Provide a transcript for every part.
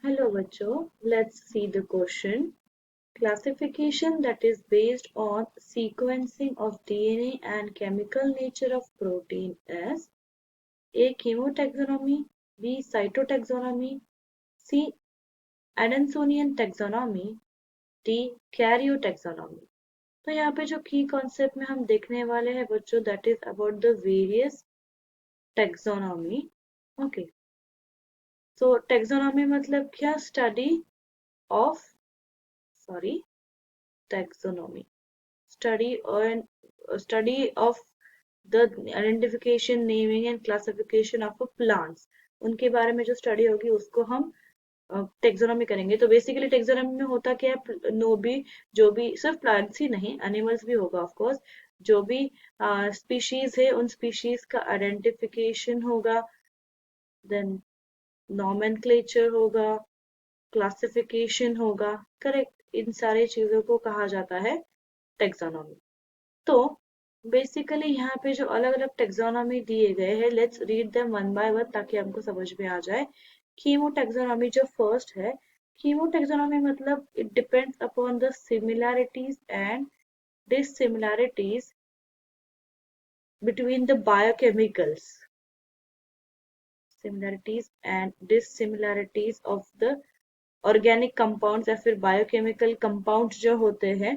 Hello bachcho, let's see the question. Classification that is based on sequencing of DNA and chemical nature of protein is A. Chemotaxonomy, B. Cytotaxonomy, C. Adansonian taxonomy, D. Karyotaxonomy. तो यहाँ पे जो की concept में हम देखने वाले हैं बच्चों that is about the various taxonomy. Okay, so taxonomy मतलब क्या? Of sorry taxonomy, study of the identification, naming and classification of plants. उनके बारे में जो स्टडी होगी उसको हम टेक्सोनॉमी करेंगे. तो बेसिकली टेक्सोनॉमी में होता क्या है? नो भी जो भी सिर्फ प्लांट्स ही नहीं, एनिमल्स भी होगा ऑफ कोर्स. जो भी स्पीशीज है उन स्पीशीज का आइडेंटिफिकेशन होगा, देन नॉमेनक्लेचर होगा, क्लासिफिकेशन होगा. करेक्ट, इन सारी चीजों को कहा जाता है टेक्सोनॉमी. तो बेसिकली यहाँ पे जो अलग अलग टेक्सोनॉमी दिए गए हैं, let's read them one by one ताकि हमको समझ में आ जाए. कीमो टेक्सोनॉमी जो फर्स्ट है, कीमो टेक्सोनॉमी मतलब it depends upon the similarities and dissimilarities between the biochemicals, similarities and dissimilarities of the organic compounds या फिर biochemical compounds जो होते हैं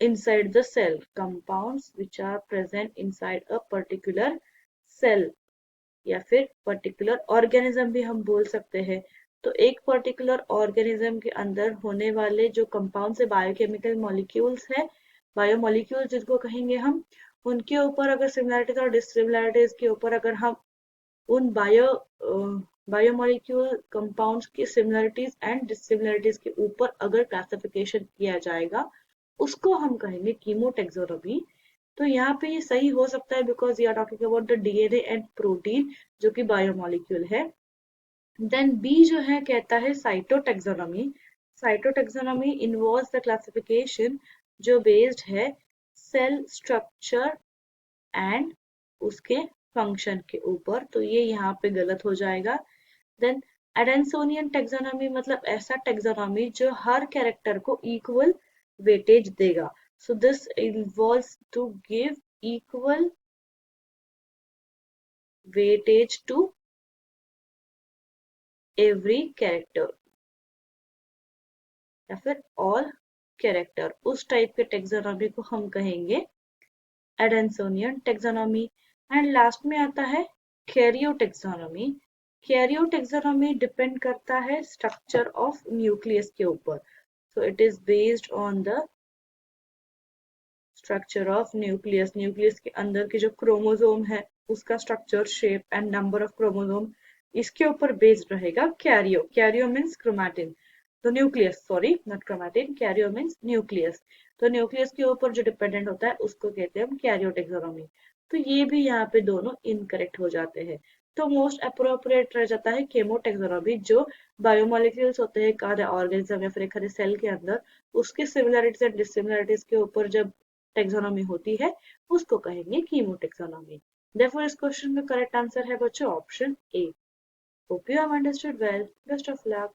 inside the cell, compounds which are present inside a particular cell या फिर particular organism भी हम बोल सकते हैं. तो एक पर्टिकुलर ऑर्गेनिज्म के अंदर होने वाले जो कंपाउंड से बायोकेमिकल मॉलिक्यूल्स है, बायोमॉलिक्यूल्स जिसको कहेंगे हम, उनके ऊपर अगर सिमिलैरिटीज और डिससिमिलैरिटीज के ऊपर अगर हम उन बायोमॉलिक्यूल कंपाउंड्स की सिमिलरिटीज एंड डिससिमिलरिटीज के ऊपर अगर क्लासिफिकेशन किया जाएगा उसको हम कहेंगे कीमोटेक्सोनॉमी. तो यहाँ पे ये सही हो सकता है because we are talking about the DNA and protein जो कि बायोमॉलिक्यूल है. देन बी जो है कहता है cytotaxonomy. Cytotaxonomy involves the classification जो बेस्ड है सेल स्ट्रक्चर एंड उसके फंक्शन के ऊपर. तो ये यहाँ पे गलत हो जाएगा. देन एडेंसोनियन टेक्सोनॉमी मतलब ऐसा टेक्सोनॉमी जो हर कैरेक्टर को इक्वल वेटेज देगा. So this involves to give equal weightage to every character या फिर all character. उस टाइप के टेक्सोनॉमी को हम कहेंगे एडेंसोनियन टेक्सोनॉमी. एंड लास्ट में आता है कैरियोटेक्सोनॉमी. कैरियोटेक्सोनॉमी डिपेंड करता है स्ट्रक्चर ऑफ न्यूक्लियस के ऊपर. So it is based on the structure of nucleus. Nucleus के अंदर की जो क्रोमोसोम है उसका structure, shape and number of chromosome, इसके ऊपर बेस्ड रहेगा कैरियो. Karyo means chromatin. तो nucleus, sorry not chromatin, karyo means nucleus. तो न्यूक्लियस के ऊपर जो डिपेंडेंट होता है उसको कहते हैं हम कैरियोटेक्सोनॉमी. तो ये भी यहाँ पे दोनों इनकरेक्ट हो जाते हैं. तो मोस्ट अप्रोप्रिएट रह जाता है केमोटेक्सोनॉमी जो बायोमोलिक्यूल्स होते हैं एक ऑर्गेनिज्म या फिर एक सेल के अंदर, उसके सिमिलरिटीज एंड डिससिमिलरिटीज के ऊपर जब टेक्सोनॉमी होती है उसको कहेंगे कीमोटेक्सोनॉमी. Therefore, इस क्वेश्चन में करेक्ट आंसर है बच्चों option A. Hope you have understood well. Best of luck.